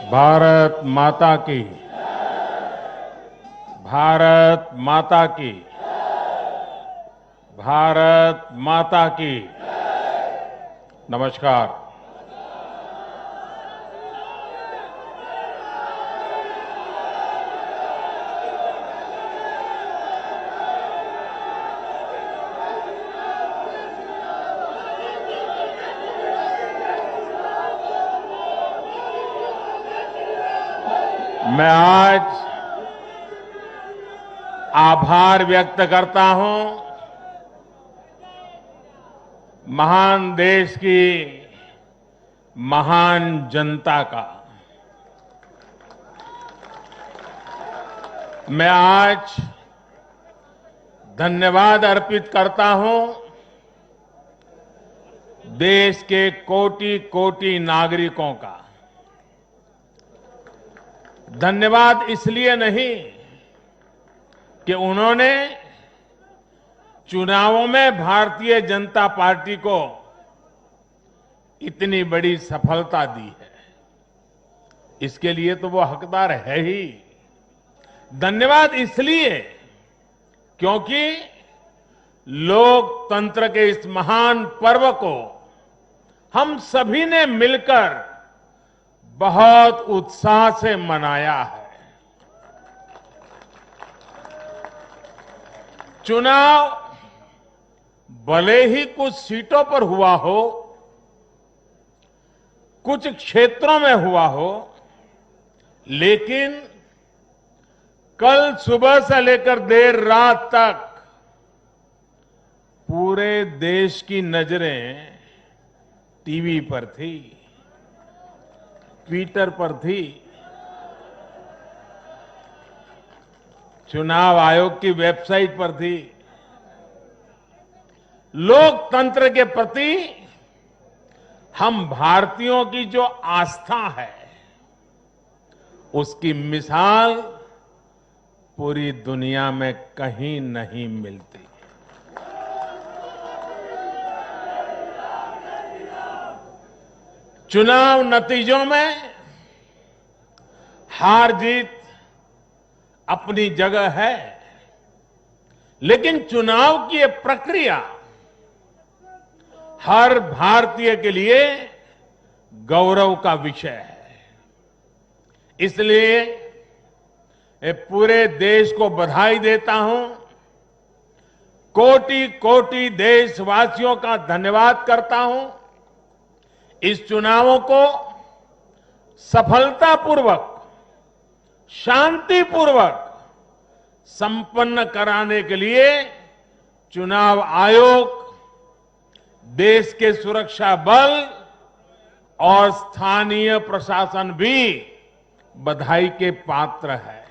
भारत माता की। भारत माता की। भारत माता की। नमस्कार। मैं आज आभार व्यक्त करता हूं महान देश की महान जनता का। मैं आज धन्यवाद अर्पित करता हूं देश के कोटि कोटि नागरिकों का। धन्यवाद इसलिए नहीं कि उन्होंने चुनावों में भारतीय जनता पार्टी को इतनी बड़ी सफलता दी है, इसके लिए तो वो हकदार है ही। धन्यवाद इसलिए क्योंकि लोकतंत्र के इस महान पर्व को हम सभी ने मिलकर बहुत उत्साह से मनाया है। चुनाव भले ही कुछ सीटों पर हुआ हो, कुछ क्षेत्रों में हुआ हो, लेकिन कल सुबह से लेकर देर रात तक पूरे देश की नजरें टीवी पर थी, ट्विटर पर थी, चुनाव आयोग की वेबसाइट पर थी। लोकतंत्र के प्रति हम भारतीयों की जो आस्था है, उसकी मिसाल पूरी दुनिया में कहीं नहीं मिलती। चुनाव नतीजों में हार जीत अपनी जगह है, लेकिन चुनाव की ये प्रक्रिया हर भारतीय के लिए गौरव का विषय है। इसलिए मैं पूरे देश को बधाई देता हूं, कोटि कोटि देशवासियों का धन्यवाद करता हूं। इस चुनावों को सफलतापूर्वक, शांतिपूर्वक संपन्न कराने के लिए चुनाव आयोग, देश के सुरक्षा बल और स्थानीय प्रशासन भी बधाई के पात्र है।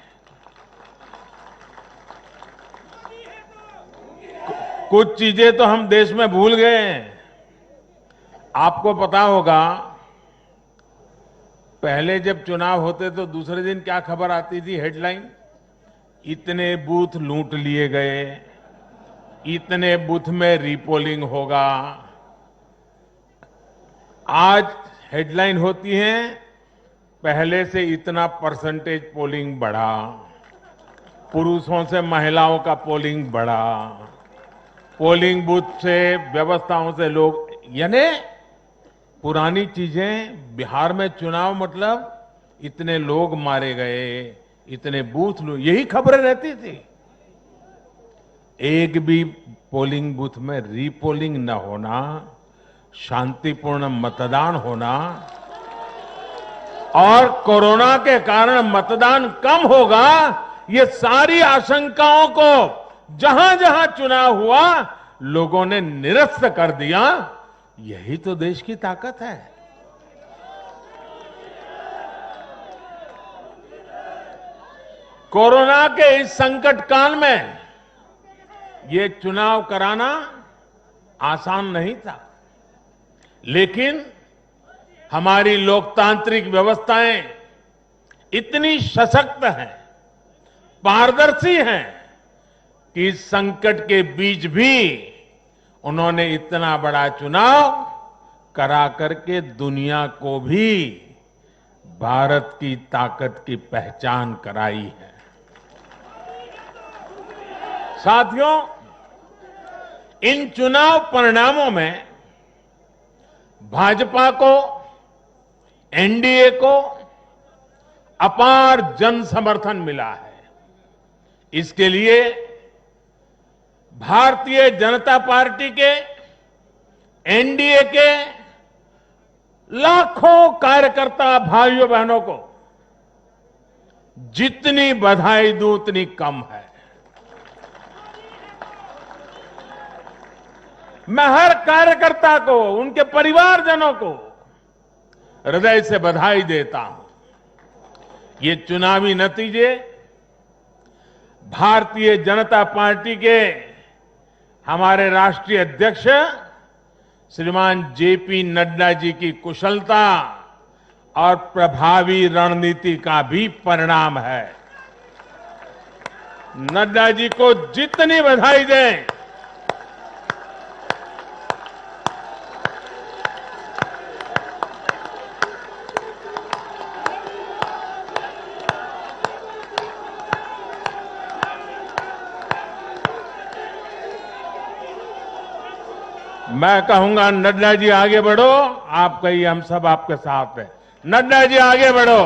कुछ चीजें तो हम देश में भूल गए हैं। आपको पता होगा, पहले जब चुनाव होते तो दूसरे दिन क्या खबर आती थी, हेडलाइन? इतने बूथ लूट लिए गए, इतने बूथ में रीपोलिंग होगा। आज हेडलाइन होती है, पहले से इतना परसेंटेज पोलिंग बढ़ा, पुरुषों से महिलाओं का पोलिंग बढ़ा, पोलिंग बूथ से व्यवस्थाओं से लोग, यानी पुरानी चीजें। बिहार में चुनाव मतलब इतने लोग मारे गए, इतने बूथ लोग, यही खबरें रहती थी। एक भी पोलिंग बूथ में रीपोलिंग न होना, शांतिपूर्ण मतदान होना और कोरोना के कारण मतदान कम होगा, ये सारी आशंकाओं को जहां जहां चुनाव हुआ लोगों ने निरस्त कर दिया। यही तो देश की ताकत है। कोरोना के इस संकट काल में ये चुनाव कराना आसान नहीं था, लेकिन हमारी लोकतांत्रिक व्यवस्थाएं इतनी सशक्त हैं, पारदर्शी हैं कि इस संकट के बीच भी उन्होंने इतना बड़ा चुनाव करा करके दुनिया को भी भारत की ताकत की पहचान कराई है। साथियों, इन चुनाव परिणामों में भाजपा को, एनडीए को अपार जन समर्थन मिला है। इसके लिए भारतीय जनता पार्टी के, एनडीए के लाखों कार्यकर्ता भाइयों बहनों को जितनी बधाई दूं उतनी कम है। मैं हर कार्यकर्ता को, उनके परिवारजनों को हृदय से बधाई देता हूं। ये चुनावी नतीजे भारतीय जनता पार्टी के हमारे राष्ट्रीय अध्यक्ष श्रीमान जेपी नड्डा जी की कुशलता और प्रभावी रणनीति का भी परिणाम है। नड्डा जी को जितनी बधाई दें, मैं कहूंगा नड्डा जी आगे बढ़ो, आप कहिए हम सब आपके साथ हैं। नड्डा जी आगे बढ़ो,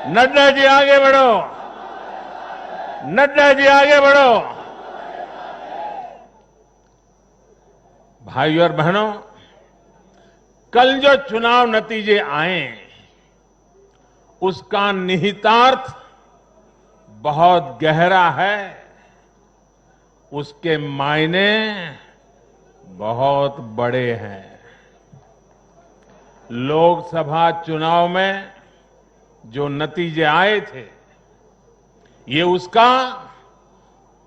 नड्डा जी आगे बढ़ो, नड्डा जी आगे बढ़ो। भाइयों और बहनों, कल जो चुनाव नतीजे आए उसका निहितार्थ बहुत गहरा है, उसके मायने बहुत बड़े हैं। लोकसभा चुनाव में जो नतीजे आए थे, ये उसका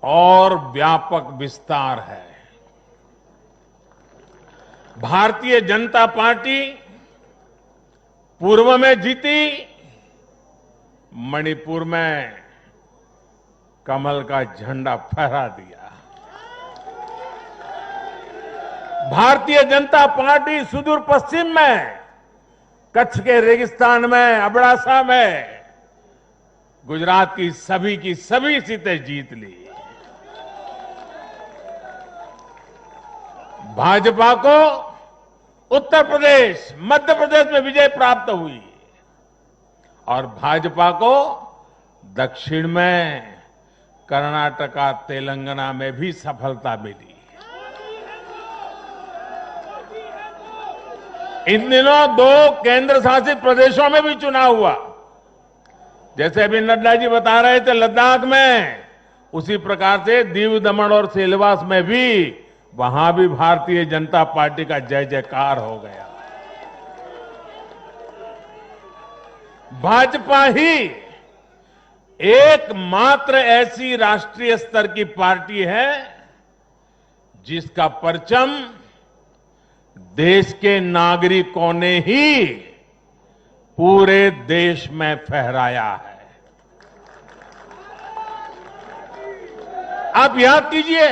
और व्यापक विस्तार है। भारतीय जनता पार्टी पूर्व में जीती, मणिपुर में कमल का झंडा फहरा दिया। भारतीय जनता पार्टी सुदूर पश्चिम में, कच्छ के रेगिस्तान में, अबड़ासा में गुजरात की सभी सीटें जीत ली। भाजपा को उत्तर प्रदेश, मध्य प्रदेश में विजय प्राप्त हुई और भाजपा को दक्षिण में कर्नाटका, तेलंगाना में भी सफलता मिली। इन दिनों 2 केंद्र शासित प्रदेशों में भी चुनाव हुआ। जैसे अभी नड्डा जी बता रहे थे लद्दाख में, उसी प्रकार से दीव, दमन और सिलवास में भी, वहां भी भारतीय जनता पार्टी का जय जयकार हो गया। भाजपा ही एकमात्र ऐसी राष्ट्रीय स्तर की पार्टी है जिसका परचम देश के नागरिकों ने ही पूरे देश में फहराया है। आप याद कीजिए,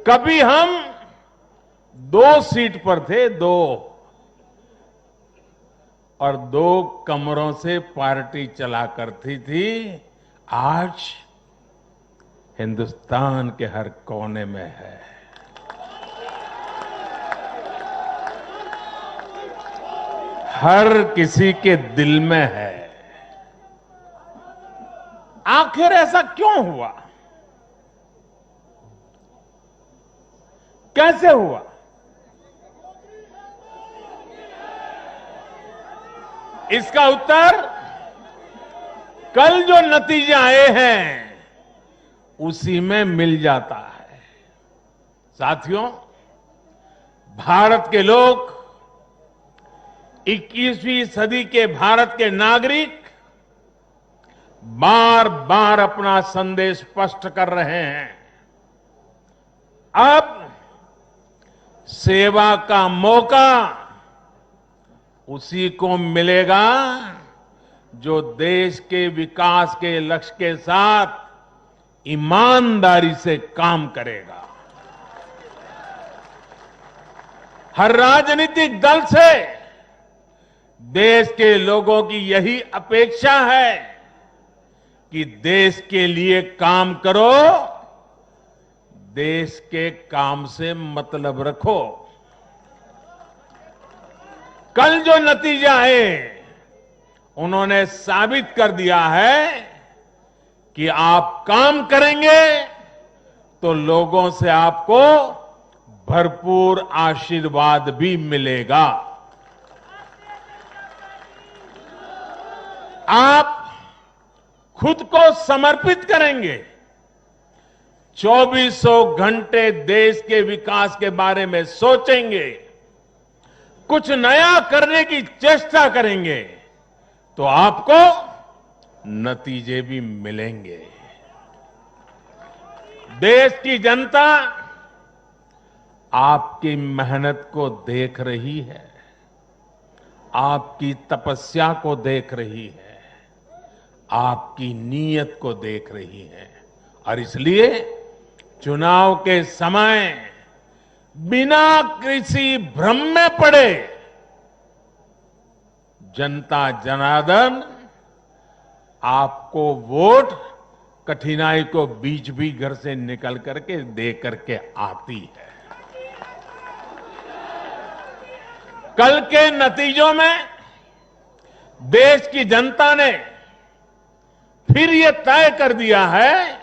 कभी हम 2 सीट पर थे, 2 और 2 कमरों से पार्टी चला करती थी। आज हिंदुस्तान के हर कोने में है। हर किसी के दिल में है। आखिर ऐसा क्यों हुआ? कैसे हुआ? इसका उत्तर कल जो नतीजे आए हैं उसी में मिल जाता है। साथियों, भारत के लोग, 21वीं सदी के भारत के नागरिक बार बार अपना संदेश स्पष्ट कर रहे हैं। अब सेवा का मौका उसी को मिलेगा जो देश के विकास के लक्ष्य के साथ ईमानदारी से काम करेगा। हर राजनीतिक दल से देश के लोगों की यही अपेक्षा है कि देश के लिए काम करो, देश के काम से मतलब रखो। कल जो नतीजा है, उन्होंने साबित कर दिया है कि आप काम करेंगे तो लोगों से आपको भरपूर आशीर्वाद भी मिलेगा। आप खुद को समर्पित करेंगे, 2400 घंटे देश के विकास के बारे में सोचेंगे, कुछ नया करने की चेष्टा करेंगे, तो आपको नतीजे भी मिलेंगे। देश की जनता आपकी मेहनत को देख रही है, आपकी तपस्या को देख रही है, आपकी नीयत को देख रही है, और इसलिए चुनाव के समय बिना किसी भ्रम में पड़े जनता जनार्दन आपको वोट कठिनाई को बीच भी घर से निकल करके दे करके आती है। कल के नतीजों में देश की जनता ने फिर ये तय कर दिया है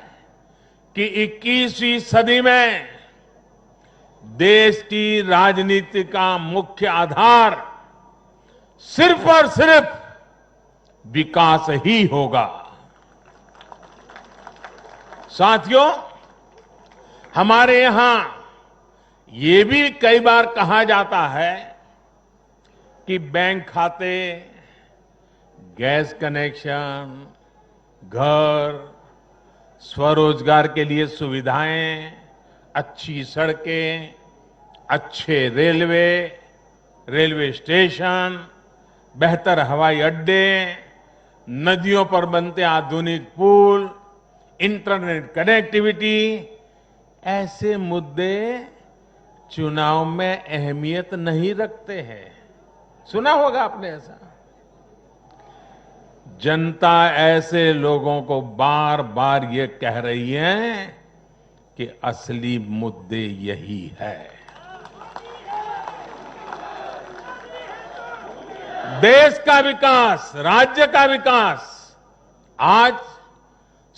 कि 21वीं सदी में देश की राजनीति का मुख्य आधार सिर्फ और सिर्फ विकास ही होगा। साथियों, हमारे यहां ये भी कई बार कहा जाता है कि बैंक खाते, गैस कनेक्शन, घर, स्वरोजगार के लिए सुविधाएं, अच्छी सड़कें, अच्छे रेलवे स्टेशन, बेहतर हवाई अड्डे, नदियों पर बनते आधुनिक पुल, इंटरनेट कनेक्टिविटी, ऐसे मुद्दे चुनाव में अहमियत नहीं रखते हैं। सुना होगा आपने ऐसा। जनता ऐसे लोगों को बार बार ये कह रही है कि असली मुद्दे यही है। देश का विकास, राज्य का विकास आज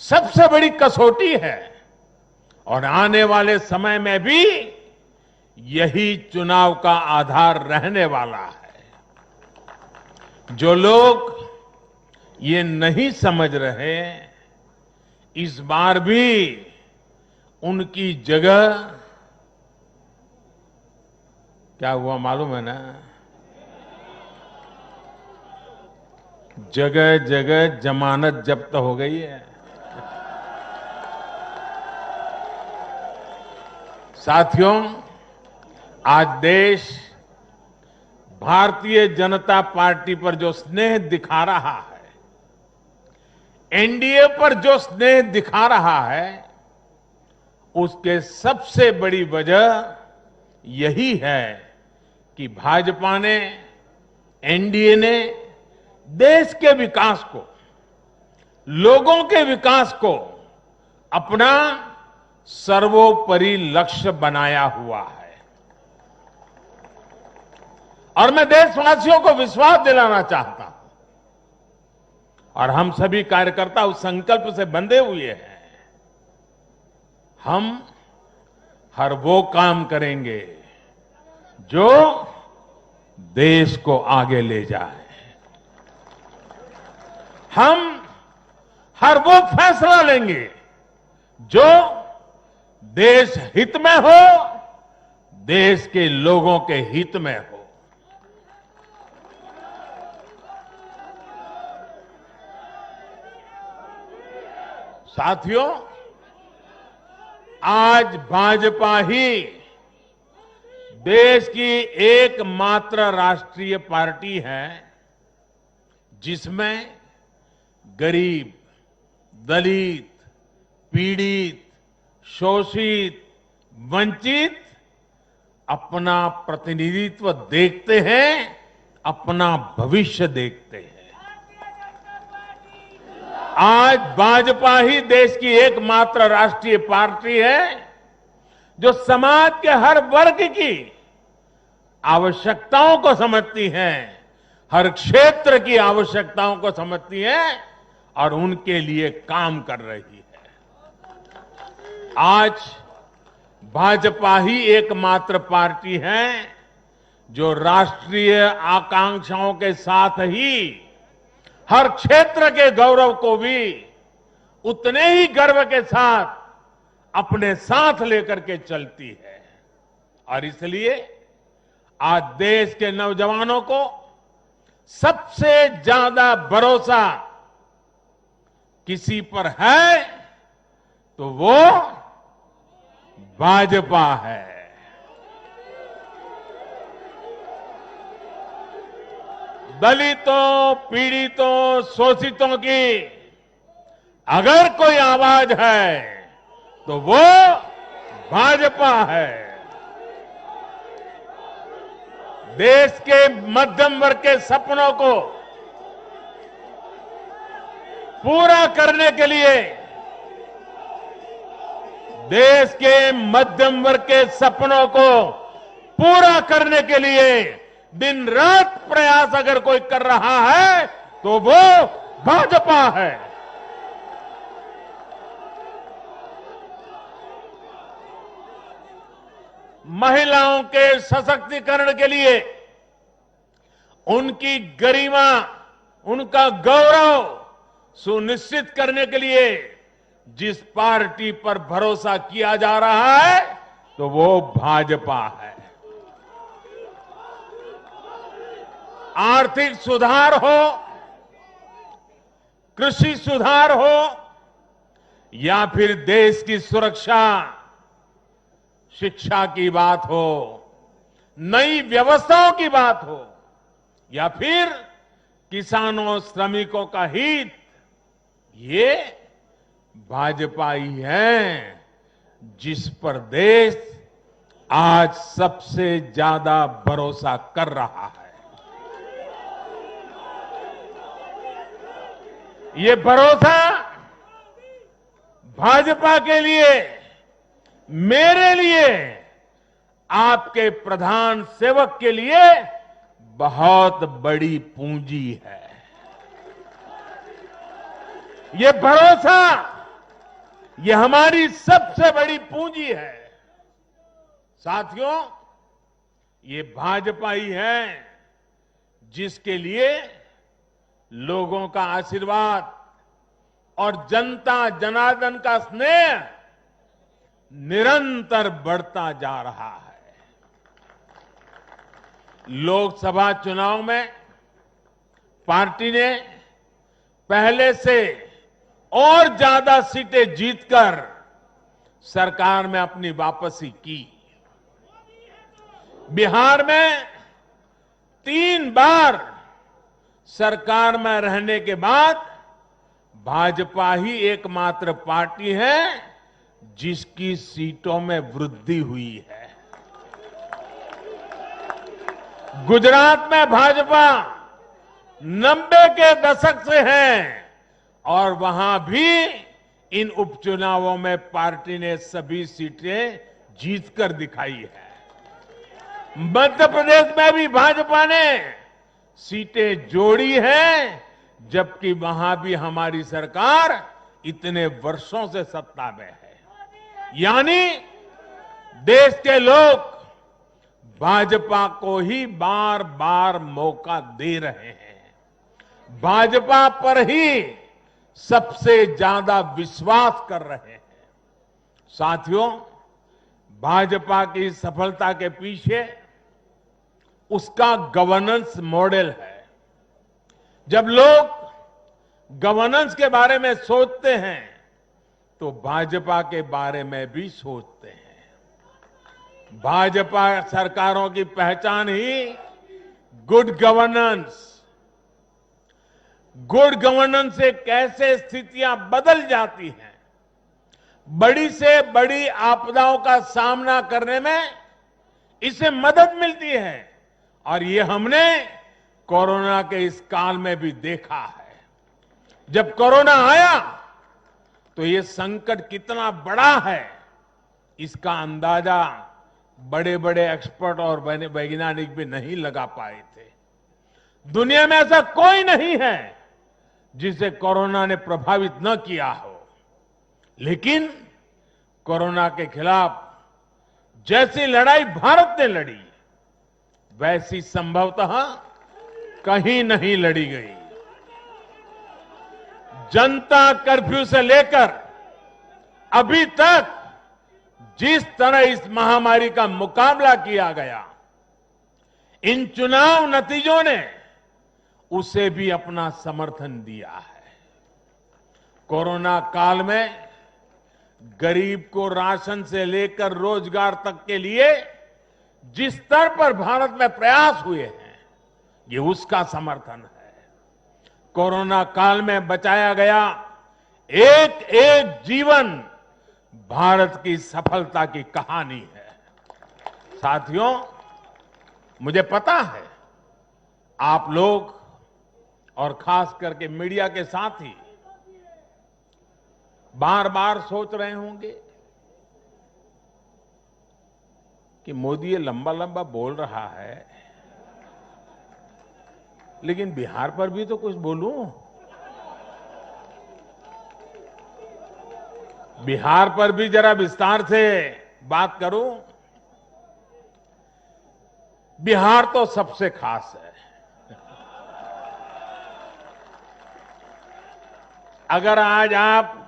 सबसे बड़ी कसौटी है, और आने वाले समय में भी यही चुनाव का आधार रहने वाला है। जो लोग ये नहीं समझ रहे, इस बार भी उनकी जगह, क्या हुआ मालूम है ना, जगह जगह जमानत जब्त हो गई है। साथियों, आज देश भारतीय जनता पार्टी पर जो स्नेह दिखा रहा है, एनडीए पर जो स्नेह दिखा रहा है, उसके सबसे बड़ी वजह यही है कि भाजपा ने, एनडीए ने देश के विकास को, लोगों के विकास को अपना सर्वोपरि लक्ष्य बनाया हुआ है। और मैं देशवासियों को विश्वास दिलाना चाहता हूं, और हम सभी कार्यकर्ता उस संकल्प से बंधे हुए हैं, हम हर वो काम करेंगे जो देश को आगे ले जाए। हम हर वो फैसला लेंगे जो देश हित में हो, देश के लोगों के हित में हो। साथियों, आज भाजपा ही देश की एकमात्र राष्ट्रीय पार्टी है जिसमें गरीब, दलित, पीड़ित, शोषित, वंचित अपना प्रतिनिधित्व देखते हैं अपना भविष्य देखते हैं। आज भाजपा ही देश की एकमात्र राष्ट्रीय पार्टी है जो समाज के हर वर्ग की आवश्यकताओं को समझती है, हर क्षेत्र की आवश्यकताओं को समझती है और उनके लिए काम कर रही है। आज भाजपा ही एकमात्र पार्टी है जो राष्ट्रीय आकांक्षाओं के साथ ही हर क्षेत्र के गौरव को भी उतने ही गर्व के साथ अपने साथ लेकर के चलती है। और इसलिए आज देश के नौजवानों को सबसे ज्यादा भरोसा किसी पर है तो वो भाजपा है। दलितों, पीड़ितों, शोषितों की अगर कोई आवाज है तो वो भाजपा है। देश के मध्यम वर्ग के सपनों को पूरा करने के लिए, देश के मध्यम वर्ग के सपनों को पूरा करने के लिए दिन रात प्रयास अगर कोई कर रहा है तो वो भाजपा है। महिलाओं के सशक्तिकरण के लिए, उनकी गरिमा, उनका गौरव सुनिश्चित करने के लिए जिस पार्टी पर भरोसा किया जा रहा है तो वो भाजपा है। आर्थिक सुधार हो, कृषि सुधार हो या फिर देश की सुरक्षा, शिक्षा की बात हो, नई व्यवस्थाओं की बात हो या फिर किसानों, श्रमिकों का हित, ये भाजपा ही है जिस पर देश आज सबसे ज्यादा भरोसा कर रहा है। ये भरोसा भाजपा के लिए, मेरे लिए, आपके प्रधान सेवक के लिए बहुत बड़ी पूंजी है। ये भरोसा, ये हमारी सबसे बड़ी पूंजी है। साथियों, ये भाजपा ही है जिसके लिए लोगों का आशीर्वाद और जनता जनार्दन का स्नेह निरंतर बढ़ता जा रहा है। लोकसभा चुनाव में पार्टी ने पहले से और ज्यादा सीटें जीतकर सरकार में अपनी वापसी की। बिहार में 3 बार सरकार में रहने के बाद भाजपा ही एकमात्र पार्टी है जिसकी सीटों में वृद्धि हुई है। गुजरात में भाजपा 90 के दशक से है और वहां भी इन उपचुनावों में पार्टी ने सभी सीटें जीतकर दिखाई है। मध्य प्रदेश में भी भाजपा ने सीटें जोड़ी है, जबकि वहां भी हमारी सरकार इतने वर्षों से सत्ता में है। यानी देश के लोग भाजपा को ही बार बार मौका दे रहे हैं। भाजपा पर ही सबसे ज्यादा विश्वास कर रहे हैं। साथियों, भाजपा की सफलता के पीछे उसका गवर्नेंस मॉडल है। जब लोग गवर्नेंस के बारे में सोचते हैं तो भाजपा के बारे में भी सोचते हैं। भाजपा सरकारों की पहचान ही गुड गवर्नेंस। गुड गवर्नेंस से कैसे स्थितियां बदल जाती हैं, बड़ी से बड़ी आपदाओं का सामना करने में इससे मदद मिलती है। और ये हमने कोरोना के इस काल में भी देखा है। जब कोरोना आया तो ये संकट कितना बड़ा है, इसका अंदाजा बड़े बड़े एक्सपर्ट और वैज्ञानिक भी नहीं लगा पाए थे। दुनिया में ऐसा कोई नहीं है जिसे कोरोना ने प्रभावित न किया हो, लेकिन कोरोना के खिलाफ जैसी लड़ाई भारत ने लड़ी, वैसी संभवतः कहीं नहीं लड़ी गई। जनता कर्फ्यू से लेकर अभी तक जिस तरह इस महामारी का मुकाबला किया गया, इन चुनाव नतीजों ने उसे भी अपना समर्थन दिया है। कोरोना काल में गरीब को राशन से लेकर रोजगार तक के लिए जिस स्तर पर भारत में प्रयास हुए हैं, ये उसका समर्थन है। कोरोना काल में बचाया गया एक एक जीवन भारत की सफलता की कहानी है। साथियों, मुझे पता है आप लोग और खास करके मीडिया के साथी बार बार सोच रहे होंगे कि मोदी ये लंबा लंबा बोल रहा है, लेकिन बिहार पर भी तो कुछ बोलूं। बिहार पर भी जरा विस्तार से बात करूं। बिहार तो सबसे खास है। अगर आज आप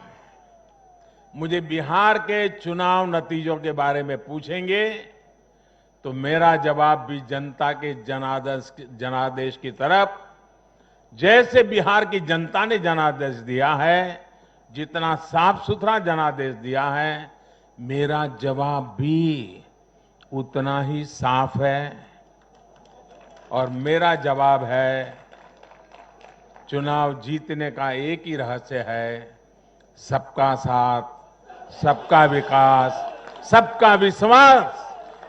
मुझे बिहार के चुनाव नतीजों के बारे में पूछेंगे तो मेरा जवाब भी जनता के जनादेश की तरफ, जैसे बिहार की जनता ने जनादेश दिया है, जितना साफ सुथरा जनादेश दिया है, मेरा जवाब भी उतना ही साफ है। और मेरा जवाब है, चुनाव जीतने का एक ही रहस्य है, सबका साथ, सबका विकास, सबका विश्वास।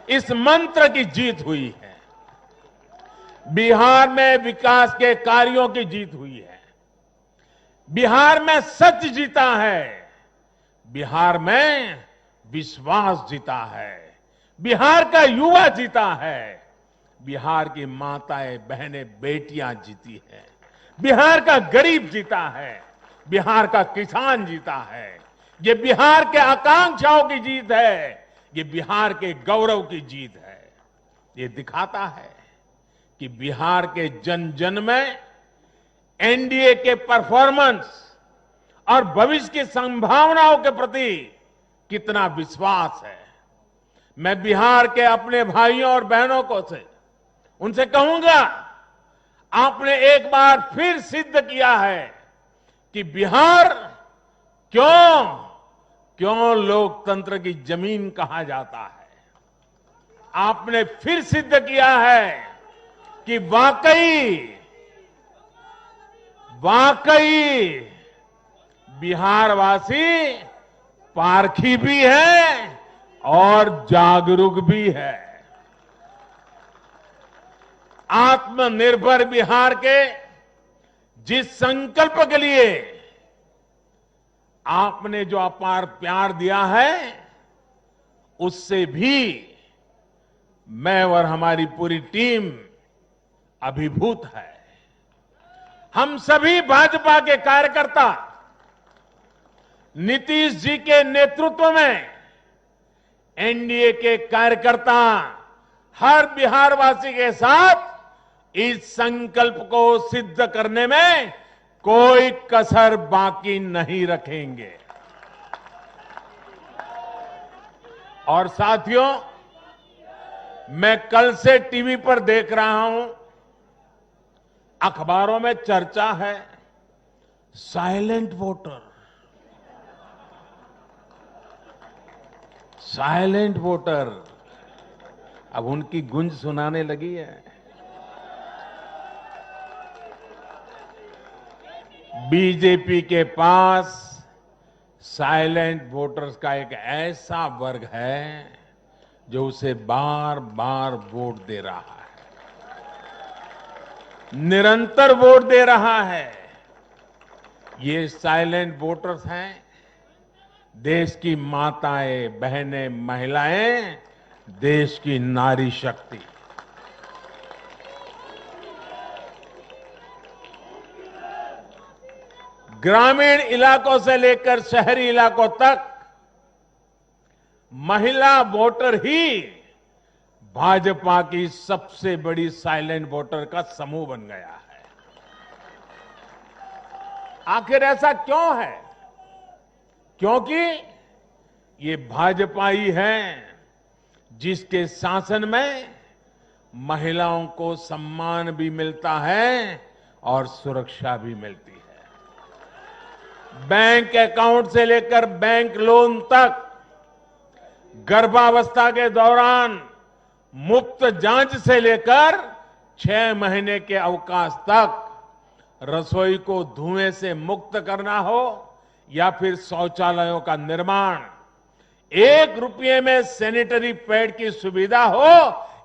इस मंत्र की जीत हुई है। बिहार में विकास के कार्यों की जीत हुई है। बिहार में सच जीता है। बिहार में विश्वास जीता है। बिहार का युवा जीता है। बिहार की माताएं, बहनें, बेटियां जीती है। बिहार का गरीब जीता है। बिहार का किसान जीता है। ये बिहार के आकांक्षाओं की जीत है। ये बिहार के गौरव की जीत है। ये दिखाता है कि बिहार के जन जन में एनडीए के परफॉर्मेंस और भविष्य की संभावनाओं के प्रति कितना विश्वास है। मैं बिहार के अपने भाइयों और बहनों को उनसे कहूंगा, आपने एक बार फिर सिद्ध किया है कि बिहार क्यों लोकतंत्र की जमीन कहा जाता है। आपने फिर सिद्ध किया है कि वाकई बिहारवासी पारखी भी है और जागरूक भी है। आत्मनिर्भर बिहार के जिस संकल्प के लिए आपने जो अपार प्यार दिया है, उससे भी मैं और हमारी पूरी टीम अभिभूत है। हम सभी भाजपा के कार्यकर्ता नीतीश जी के नेतृत्व में एनडीए के कार्यकर्ता हर बिहारवासी के साथ इस संकल्प को सिद्ध करने में कोई कसर बाकी नहीं रखेंगे। और साथियों, मैं कल से टीवी पर देख रहा हूं, अखबारों में चर्चा है साइलेंट वोटर। साइलेंट वोटर अब उनकी गूंज सुनाने लगी है। बीजेपी के पास साइलेंट वोटर्स का एक ऐसा वर्ग है जो उसे बार बार वोट दे रहा है। निरंतर वोट दे रहा है। ये साइलेंट वोटर्स हैं, देश की माताएं, बहनें, महिलाएं, देश की नारी शक्ति। ग्रामीण इलाकों से लेकर शहरी इलाकों तक महिला वोटर ही भाजपा की सबसे बड़ी साइलेंट वोटर का समूह बन गया है। आखिर ऐसा क्यों है? क्योंकि ये भाजपा ही है जिसके शासन में महिलाओं को सम्मान भी मिलता है और सुरक्षा भी मिलती है। बैंक अकाउंट से लेकर बैंक लोन तक, गर्भावस्था के दौरान मुफ्त जांच से लेकर 6 महीने के अवकाश तक, रसोई को धुएं से मुक्त करना हो या फिर शौचालयों का निर्माण, 1 रुपये में सैनिटरी पैड की सुविधा हो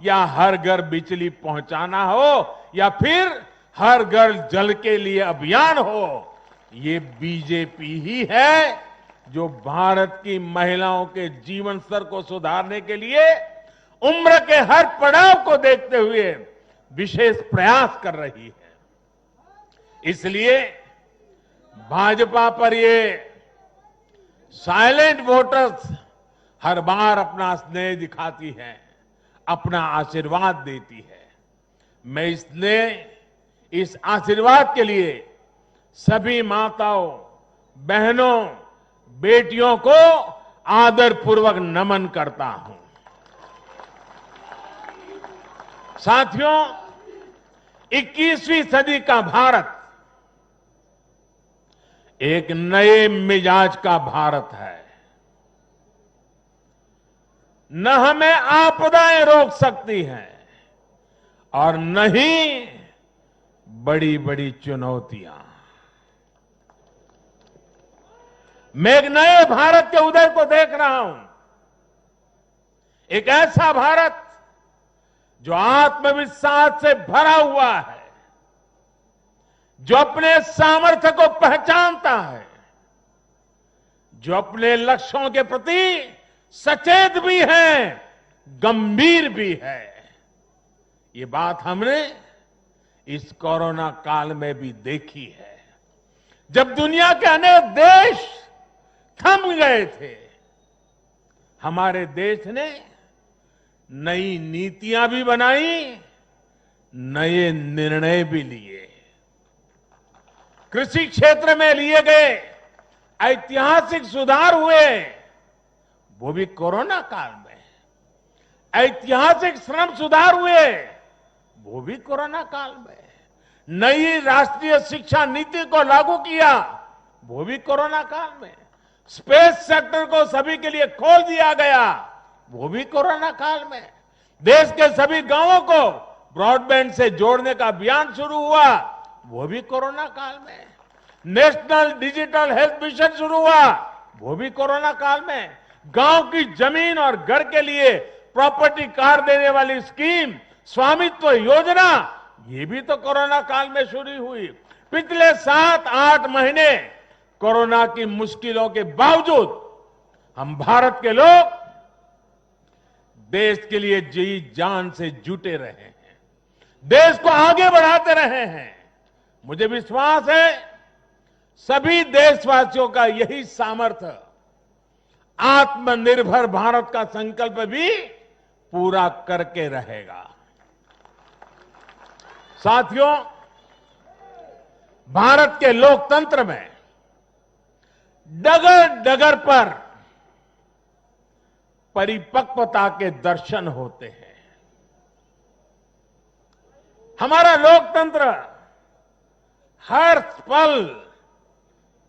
या हर घर बिजली पहुंचाना हो या फिर हर घर जल के लिए अभियान हो, ये बीजेपी ही है जो भारत की महिलाओं के जीवन स्तर को सुधारने के लिए उम्र के हर पड़ाव को देखते हुए विशेष प्रयास कर रही है। इसलिए भाजपा पर ये साइलेंट वोटर्स हर बार अपना स्नेह दिखाती है, अपना आशीर्वाद देती है। मैं इस आशीर्वाद के लिए सभी माताओं, बहनों, बेटियों को आदरपूर्वक नमन करता हूं। साथियों, 21वीं सदी का भारत एक नए मिजाज का भारत है। न हमें आपदाएं रोक सकती हैं और न ही बड़ी बड़ी चुनौतियां। मैं एक नए भारत के उदय को देख रहा हूं, एक ऐसा भारत जो आत्मविश्वास से भरा हुआ है, जो अपने सामर्थ्य को पहचानता है, जो अपने लक्ष्यों के प्रति सचेत भी है, गंभीर भी है। ये बात हमने इस कोरोना काल में भी देखी है, जब दुनिया के अनेक देश थम गए थे। हमारे देश ने नई नीतियां भी बनाई, नए निर्णय भी लिए। कृषि क्षेत्र में लिए गए ऐतिहासिक सुधार हुए, वो भी कोरोना काल में। ऐतिहासिक श्रम सुधार हुए, वो भी कोरोना काल में। नई राष्ट्रीय शिक्षा नीति को लागू किया, वो भी कोरोना काल में। स्पेस सेक्टर को सभी के लिए खोल दिया गया, वो भी कोरोना काल में। देश के सभी गांवों को ब्रॉडबैंड से जोड़ने का अभियान शुरू हुआ, वो भी कोरोना काल में। नेशनल डिजिटल हेल्थ मिशन शुरू हुआ, वो भी कोरोना काल में। गांव की जमीन और घर के लिए प्रॉपर्टी कार्ड देने वाली स्कीम, स्वामित्व योजना, ये भी तो कोरोना काल में शुरू हुई। पिछले 7-8 महीने कोरोना की मुश्किलों के बावजूद हम भारत के लोग देश के लिए जी जान से जुटे रहे हैं, देश को आगे बढ़ाते रहे हैं। मुझे विश्वास है सभी देशवासियों का यही सामर्थ्य आत्मनिर्भर भारत का संकल्प भी पूरा करके रहेगा। साथियों, भारत के लोकतंत्र में डगर डगर पर परिपक्वता के दर्शन होते हैं। हमारा लोकतंत्र हर पल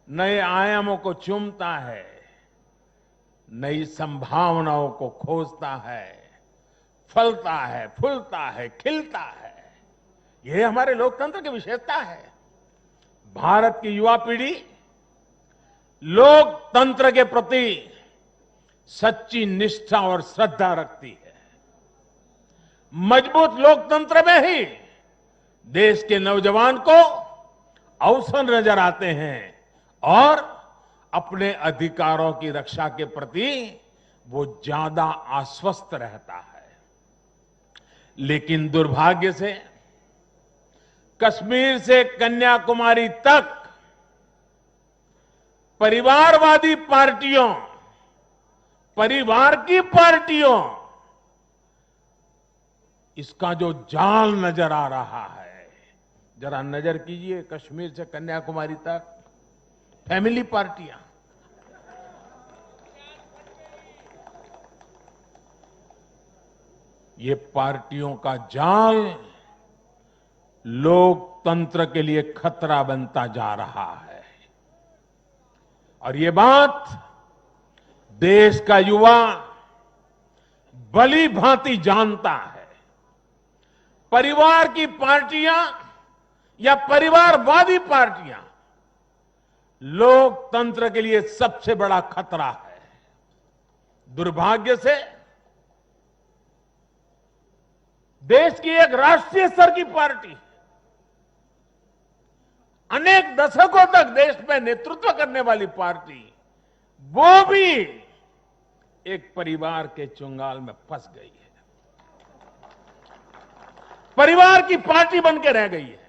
नए आयामों को चूमता है, नई संभावनाओं को खोजता है, फलता है, फूलता है, खिलता है। यह हमारे लोकतंत्र की विशेषता है। भारत की युवा पीढ़ी लोकतंत्र के प्रति सच्ची निष्ठा और श्रद्धा रखती है। मजबूत लोकतंत्र में ही देश के नौजवान को अवसर नजर आते हैं और अपने अधिकारों की रक्षा के प्रति वो ज्यादा आश्वस्त रहता है। लेकिन दुर्भाग्य से कश्मीर से कन्याकुमारी तक परिवारवादी पार्टियों, परिवार की पार्टियों, इसका जो जाल नजर आ रहा है, जरा नजर कीजिए कश्मीर से कन्याकुमारी तक फैमिली पार्टियां, ये पार्टियों का जाल लोकतंत्र के लिए खतरा बनता जा रहा है। और ये बात देश का युवा भली भांति जानता है। परिवार की पार्टियां या परिवारवादी पार्टियां लोकतंत्र के लिए सबसे बड़ा खतरा है। दुर्भाग्य से देश की एक राष्ट्रीय स्तर की पार्टी, अनेक दशकों तक देश में नेतृत्व करने वाली पार्टी, वो भी एक परिवार के चुंगाल में फंस गई है, परिवार की पार्टी बन के रह गई है।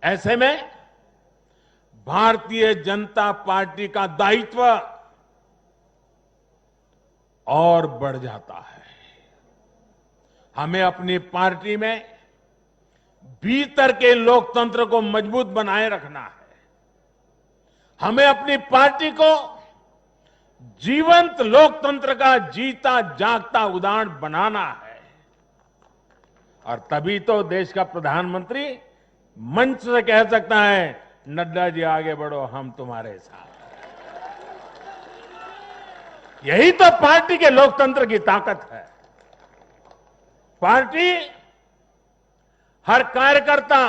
ऐसे में भारतीय जनता पार्टी का दायित्व और बढ़ जाता है। हमें अपनी पार्टी में भीतर के लोकतंत्र को मजबूत बनाए रखना है। हमें अपनी पार्टी को जीवंत लोकतंत्र का जीता जागता उदाहरण बनाना है। और तभी तो देश का प्रधानमंत्री मंच से कह सकता है, नड्डा जी आगे बढ़ो, हम तुम्हारे साथ। यही तो पार्टी के लोकतंत्र की ताकत है। पार्टी हर कार्यकर्ता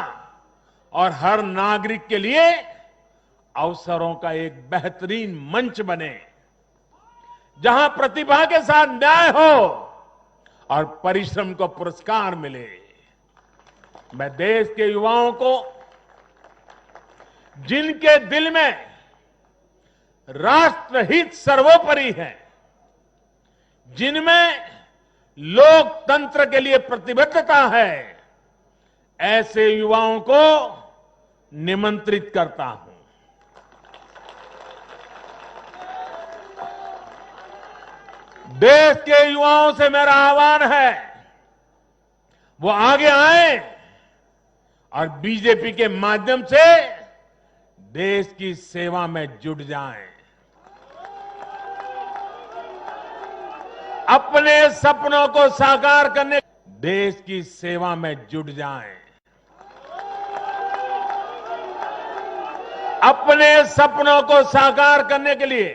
और हर नागरिक के लिए अवसरों का एक बेहतरीन मंच बने, जहां प्रतिभा के साथ न्याय हो और परिश्रम को पुरस्कार मिले। मैं देश के युवाओं को, जिनके दिल में राष्ट्रहित सर्वोपरि है, जिनमें लोकतंत्र के लिए प्रतिबद्धता है, ऐसे युवाओं को निमंत्रित करता हूं। देश के युवाओं से मेरा आह्वान है, वो आगे आए और बीजेपी के माध्यम से देश की सेवा में जुट जाएं। अपने सपनों को साकार करने, देश की सेवा में जुट जाएं। अपने सपनों को साकार करने के लिए,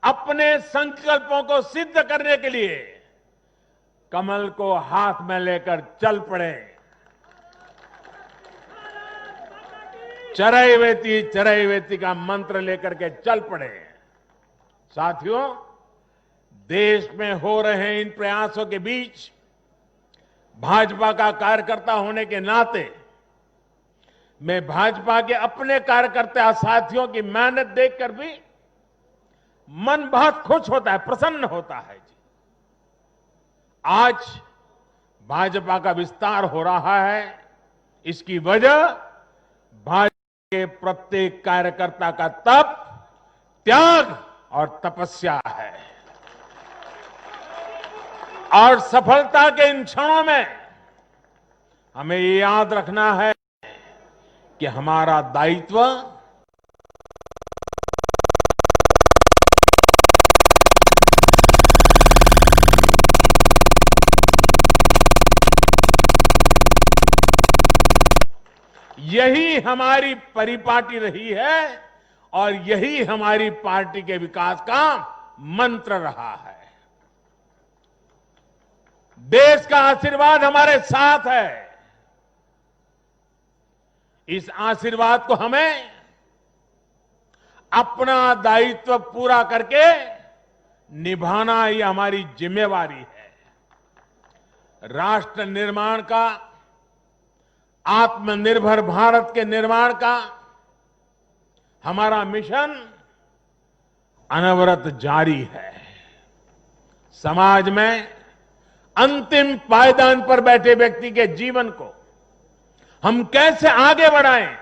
अपने संकल्पों को सिद्ध करने के लिए कमल को हाथ में लेकर चल पड़े। चरैवेति का मंत्र लेकर के चल पड़े। साथियों, देश में हो रहे इन प्रयासों के बीच भाजपा का कार्यकर्ता होने के नाते मैं भाजपा के अपने कार्यकर्ता साथियों की मेहनत देखकर भी मन बहुत खुश होता है, प्रसन्न होता है। आज भाजपा का विस्तार हो रहा है, इसकी वजह भाजपा के प्रत्येक कार्यकर्ता का तप, त्याग और तपस्या है। और सफलता के इन क्षणों में हमें ये याद रखना है कि हमारा दायित्व यही हमारी परिपाटी रही है और यही हमारी पार्टी के विकास का मंत्र रहा है। देश का आशीर्वाद हमारे साथ है। इस आशीर्वाद को हमें अपना दायित्व पूरा करके निभाना ये हमारी जिम्मेवारी है। राष्ट्र निर्माण का आत्मनिर्भर भारत के निर्माण का हमारा मिशन अनवरत जारी है। समाज में अंतिम पायदान पर बैठे व्यक्ति के जीवन को हम कैसे आगे बढ़ाएं,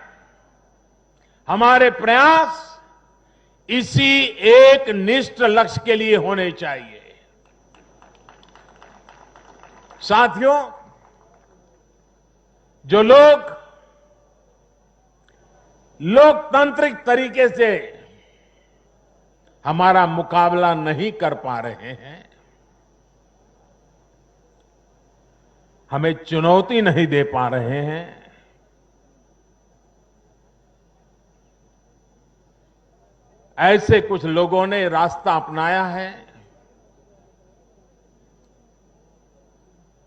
हमारे प्रयास इसी एक निष्ठ लक्ष्य के लिए होने चाहिए। साथियों, जो लोग लोकतांत्रिक तरीके से हमारा मुकाबला नहीं कर पा रहे हैं, हमें चुनौती नहीं दे पा रहे हैं, ऐसे कुछ लोगों ने रास्ता अपनाया है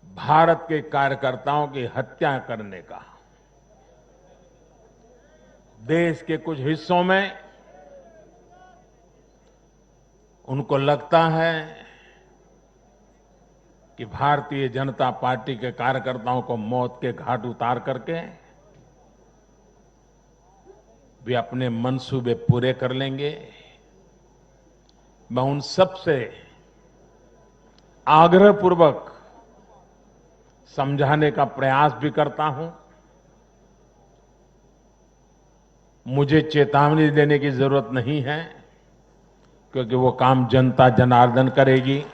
भारत के कार्यकर्ताओं की हत्या करने का। देश के कुछ हिस्सों में उनको लगता है कि भारतीय जनता पार्टी के कार्यकर्ताओं को मौत के घाट उतार करके वे अपने मंसूबे पूरे कर लेंगे। मैं उन सब से आग्रहपूर्वक समझाने का प्रयास भी करता हूं। मुझे चेतावनी देने की जरूरत नहीं है, क्योंकि वो काम जनता जनार्दन करेगी।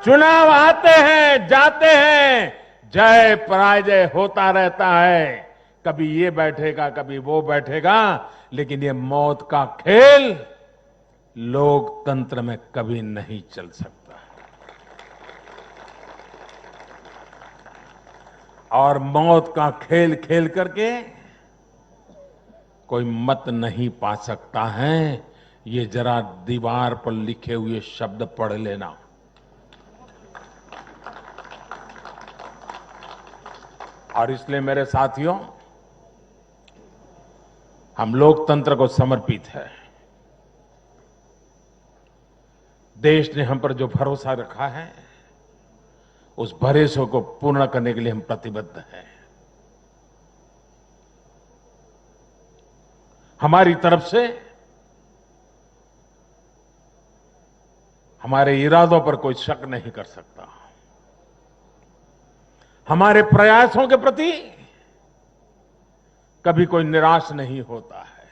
चुनाव आते हैं, जाते हैं, जय पराजय होता रहता है। कभी ये बैठेगा, कभी वो बैठेगा, लेकिन ये मौत का खेल लोकतंत्र में कभी नहीं चल सकता। और मौत का खेल खेल करके कोई मत नहीं पा सकता है। ये जरा दीवार पर लिखे हुए शब्द पढ़ लेना। और इसलिए मेरे साथियों, हम लोकतंत्र को समर्पित है। देश ने हम पर जो भरोसा रखा है, उस भरोसे को पूर्ण करने के लिए हम प्रतिबद्ध हैं। हमारी तरफ से हमारे इरादों पर कोई शक नहीं कर सकता। हमारे प्रयासों के प्रति कभी कोई निराश नहीं होता है।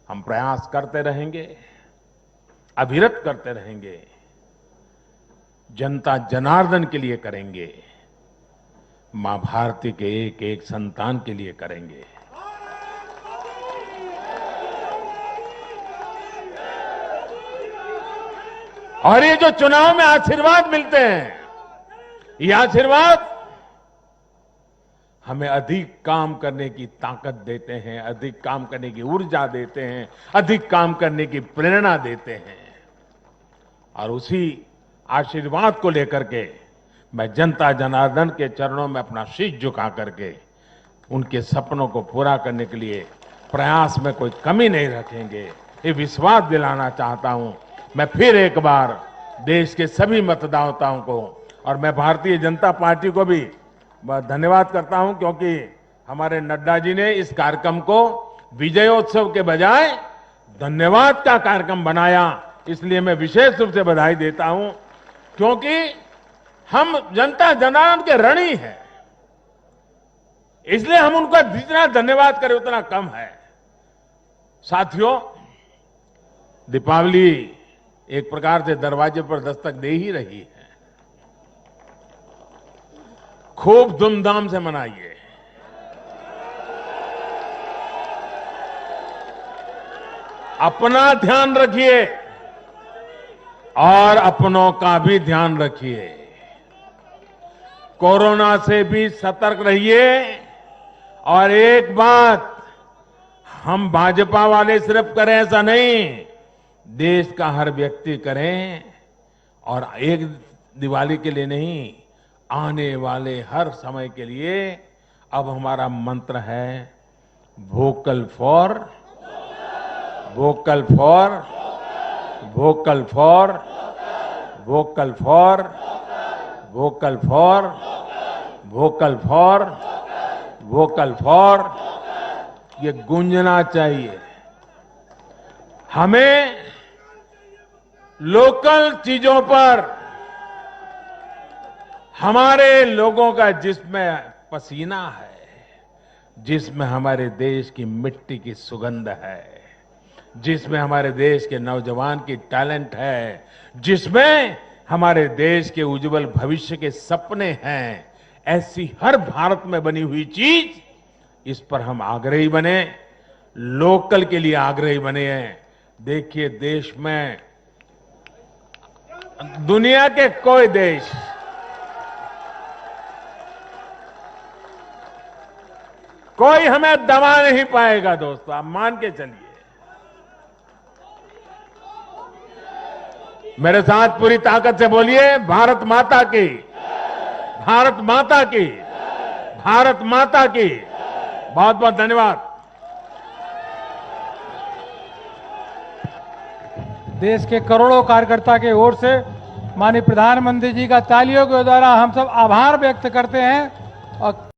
हम प्रयास करते रहेंगे, अविरत करते रहेंगे, जनता जनार्दन के लिए करेंगे, मां भारती के एक एक संतान के लिए करेंगे। और ये जो चुनाव में आशीर्वाद मिलते हैं, ये आशीर्वाद हमें अधिक काम करने की ताकत देते हैं, अधिक काम करने की ऊर्जा देते हैं, अधिक काम करने की प्रेरणा देते हैं। और उसी आशीर्वाद को लेकर के मैं जनता जनार्दन के चरणों में अपना शीश झुका करके उनके सपनों को पूरा करने के लिए प्रयास में कोई कमी नहीं रखेंगे, ये विश्वास दिलाना चाहता हूं। मैं फिर एक बार देश के सभी मतदाताओं को और मैं भारतीय जनता पार्टी को भी धन्यवाद करता हूं, क्योंकि हमारे नड्डा जी ने इस कार्यक्रम को विजयोत्सव के बजाय धन्यवाद का कार्यक्रम बनाया। इसलिए मैं विशेष रूप से बधाई देता हूं, क्योंकि हम जनता जनार्दन के ऋणी हैं। इसलिए हम उनका जितना धन्यवाद करें उतना कम है। साथियों, दीपावली एक प्रकार से दरवाजे पर दस्तक दे ही रही है। खूब धूमधाम से मनाइए। अपना ध्यान रखिए और अपनों का भी ध्यान रखिए। कोरोना से भी सतर्क रहिए। और एक बात हम भाजपा वाले सिर्फ करें ऐसा नहीं, देश का हर व्यक्ति करें। और एक दिवाली के लिए नहीं, आने वाले हर समय के लिए अब हमारा मंत्र है, vocal for vocal for vocal for vocal for vocal for vocal for vocal for ये गूंजना चाहिए। हमें लोकल चीजों पर हमारे लोगों का जिसमें पसीना है, जिसमें हमारे देश की मिट्टी की सुगंध है, जिसमें हमारे देश के नौजवान की टैलेंट है, जिसमें हमारे देश के उज्जवल भविष्य के सपने हैं, ऐसी हर भारत में बनी हुई चीज, इस पर हम आग्रही बने, लोकल के लिए आग्रही बने हैं। देखिए, देश में दुनिया के कोई देश कोई हमें दबा नहीं पाएगा दोस्तों, आप मान के चलिए। मेरे साथ पूरी ताकत से बोलिए, भारत माता की, भारत माता की, भारत माता की। बहुत बहुत धन्यवाद। देश के करोड़ों कार्यकर्ता के ओर से माननीय प्रधानमंत्री जी का तालियों के द्वारा हम सब आभार व्यक्त करते हैं और